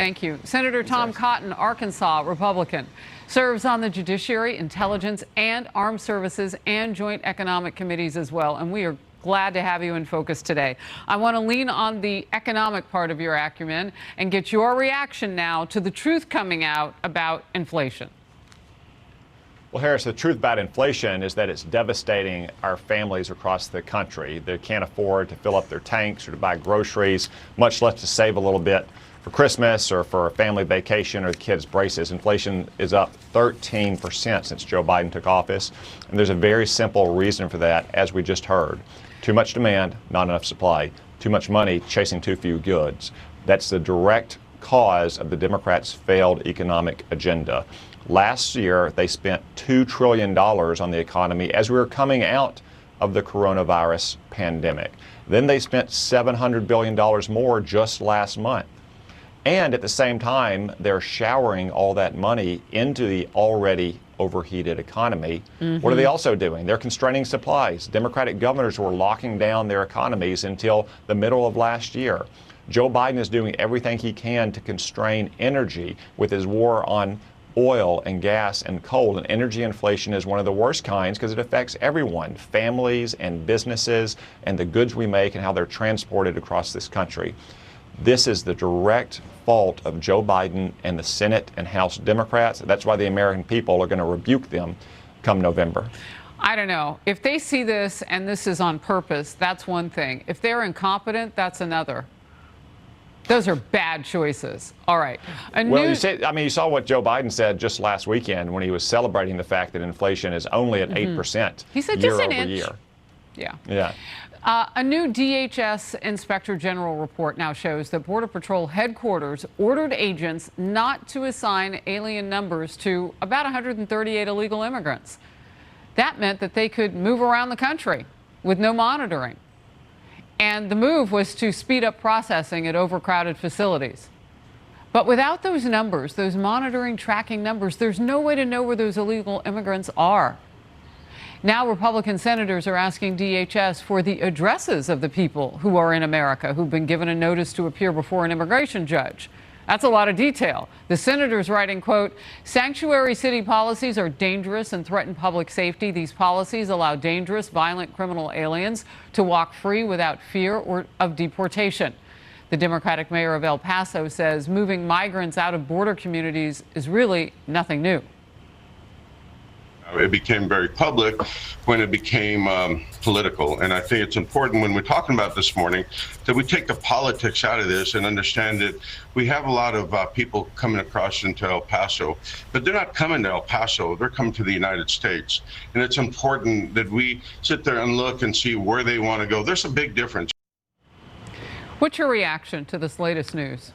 Thank you. Senator Tom Cotton, Arkansas, Republican, serves on the Judiciary, Intelligence, and Armed Services and Joint Economic Committees as well. And we are glad to have you in focus today. I want to lean on the economic part of your acumen and get your reaction now to the truth coming out about inflation. Well, Harris, the truth about inflation is that it's devastating our families across the country. They can't afford to fill up their tanks or to buy groceries, much less to save a little bit for Christmas or for a family vacation or the kids' braces. Inflation is up 13% since Joe Biden took office. And there's a very simple reason for that, as we just heard. Too much demand, not enough supply. Too much money, chasing too few goods. That's the direct cause of the Democrats' failed economic agenda. Last year, they spent $2 trillion on the economy as we were coming out of the coronavirus pandemic. Then they spent $700 billion more just last month. And at the same time, they're showering all that money into the already overheated economy. What are they also doing? They're constraining supplies. Democratic governors were locking down their economies until the middle of last year. Joe Biden is doing everything he can to constrain energy with his war on oil and gas and coal. And energy inflation is one of the worst kinds because it affects everyone, families and businesses and the goods we make and how they're transported across this country. This is the direct fault of Joe Biden and the Senate and House Democrats. That's why the American people are going to rebuke them come November. I don't know. If they see this and this is on purpose, that's one thing. If they're incompetent, that's another. Those are bad choices. All right. You saw what Joe Biden said just last weekend when he was celebrating the fact that inflation is only at 8%. He said year just an over inch. Year. Yeah. A new DHS Inspector General report now shows that Border Patrol headquarters ordered agents not to assign alien numbers to about 138 illegal immigrants. That meant that they could move around the country with no monitoring. And the move was to speed up processing at overcrowded facilities. But without those numbers, those monitoring, tracking numbers, there's no way to know where those illegal immigrants are. Now Republican senators are asking DHS for the addresses of the people who are in America who've been given a notice to appear before an immigration judge. That's a lot of detail. The senators writing, quote, "Sanctuary city policies are dangerous and threaten public safety. These policies allow dangerous, violent criminal aliens to walk free without fear or of deportation." The Democratic mayor of El Paso says moving migrants out of border communities is really nothing new. It became very public when it became political. And I think it's important when we're talking about this morning that we take the politics out of this and understand that we have a lot of people coming across into El Paso, but they're not coming to El Paso, they're coming to the United States. And it's important that we sit there and look and see where they want to go. There's a big difference. What's your reaction to this latest news?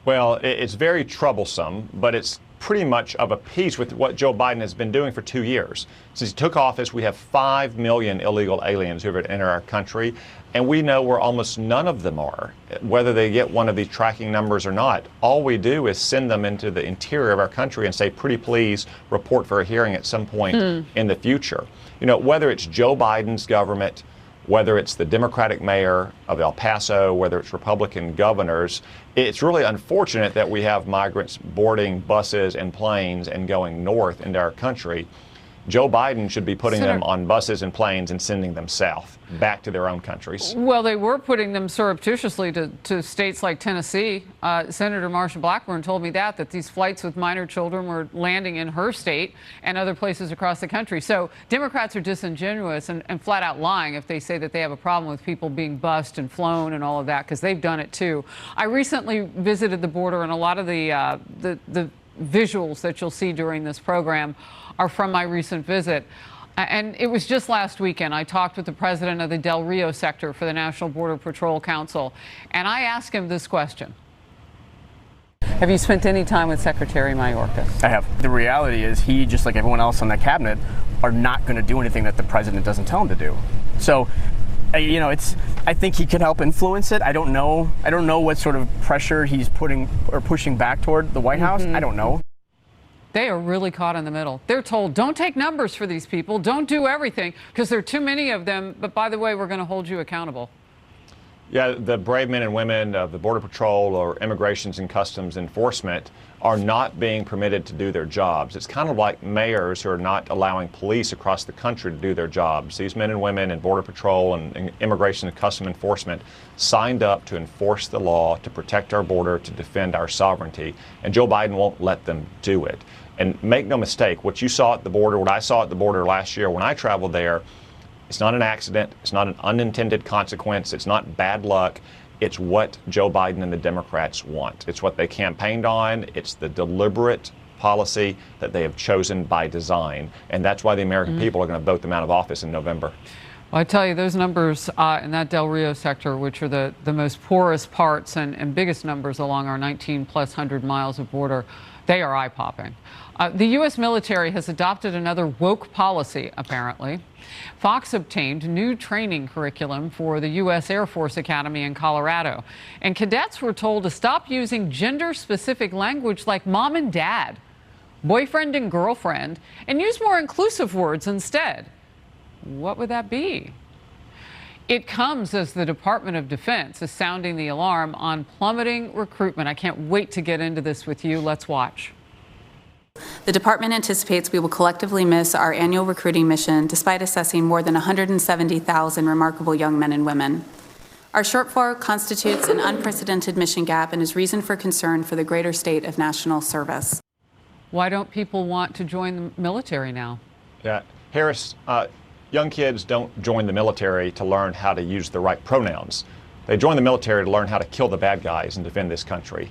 Well, it's very troublesome, but it's pretty much of a piece with what Joe Biden has been doing for 2 years. Since he took office, we have 5 million illegal aliens who have entered our country, and we know where almost none of them are, whether they get one of these tracking numbers or not. All we do is send them into the interior of our country and say, pretty please report for a hearing at some point in the future. You know, whether it's Joe Biden's government, whether it's the Democratic mayor of El Paso, whether it's Republican governors, it's really unfortunate that we have migrants boarding buses and planes and going north into our country. Joe Biden should be putting them on buses and planes and sending them south, back to their own countries. Well, they were putting them surreptitiously to states like Tennessee. Senator Marsha Blackburn told me that these flights with minor children were landing in her state and other places across the country. So Democrats are disingenuous and flat out lying if they say that they have a problem with people being bused and flown and all of that, because they've done it too. I recently visited the border, and a lot of the visuals that you'll see during this program are from my recent visit. And it was just last weekend. I talked with the president of the Del Rio sector for the National Border Patrol Council, and I asked him this question. Have you spent any time with Secretary Mayorkas? I have. The reality is he, just like everyone else on the cabinet, are not going to do anything that the president doesn't tell him to do. So, you know, I think he could help influence it. I don't know what sort of pressure he's putting or pushing back toward the White House. I don't know. They are really caught in the middle. They're told, don't take numbers for these people, don't do everything, because there are too many of them, but by the way, we're going to hold you accountable. Yeah, the brave men and women of the Border Patrol or Immigrations and Customs Enforcement are not being permitted to do their jobs. It's kind of like mayors who are not allowing police across the country to do their jobs. These men and women in Border Patrol and Immigration and Customs Enforcement signed up to enforce the law, to protect our border, to defend our sovereignty, and Joe Biden won't let them do it. And make no mistake, what you saw at the border, what I saw at the border last year when I traveled there, it's not an accident. It's not an unintended consequence. It's not bad luck. It's what Joe Biden and the Democrats want. It's what they campaigned on. It's the deliberate policy that they have chosen by design. And that's why the American people are going to vote them out of office in November. Well, I tell you, those numbers in that Del Rio sector, which are the most porous parts and biggest numbers along our 19-plus hundred miles of border, they are eye-popping. The U.S. military has adopted another woke policy, apparently. Fox obtained new training curriculum for the U.S. Air Force Academy in Colorado, and cadets were told to stop using gender-specific language like mom and dad, boyfriend and girlfriend, and use more inclusive words instead. What would that be? It comes as the Department of Defense is sounding the alarm on plummeting recruitment. I can't wait to get into this with you. Let's watch. The department anticipates we will collectively miss our annual recruiting mission despite assessing more than 170,000 remarkable young men and women. Our shortfall constitutes an unprecedented mission gap and is reason for concern for the greater state of national service. Why don't people want to join the military now? Yeah, Harris, young kids don't join the military to learn how to use the right pronouns. They join the military to learn how to kill the bad guys and defend this country.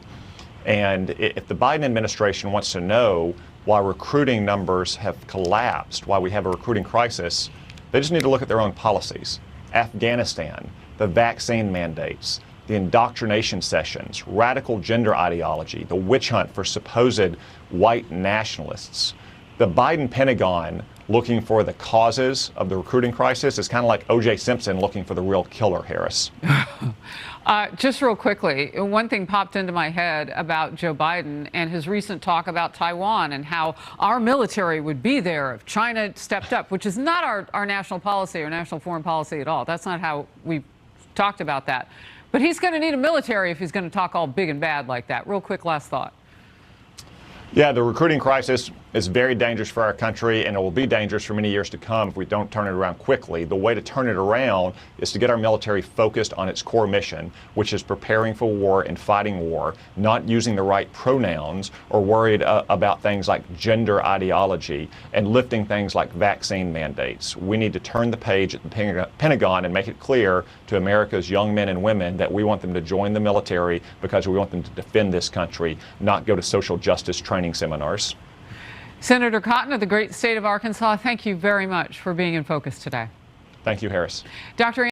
And if the Biden administration wants to know why recruiting numbers have collapsed, why we have a recruiting crisis, they just need to look at their own policies. Afghanistan, the vaccine mandates, the indoctrination sessions, radical gender ideology, the witch hunt for supposed white nationalists. The Biden Pentagon looking for the causes of the recruiting crisis is kind of like O.J. Simpson looking for the real killer, Harris. Just real quickly, one thing popped into my head about Joe Biden and his recent talk about Taiwan and how our military would be there if China stepped up, which is not our national policy or national foreign policy at all. That's not how we talked about that. But he's going to need a military if he's going to talk all big and bad like that. Real quick, last thought. Yeah, the recruiting crisis is very dangerous for our country, and it will be dangerous for many years to come if we don't turn it around quickly. The way to turn it around is to get our military focused on its core mission, which is preparing for war and fighting war, not using the right pronouns or worried about things like gender ideology and lifting things like vaccine mandates. We need to turn the page at the Pentagon and make it clear to America's young men and women that we want them to join the military because we want them to defend this country, not go to social justice training seminars. Senator Cotton of the great state of Arkansas, thank you very much for being in focus today. Thank you, Harris. Dr.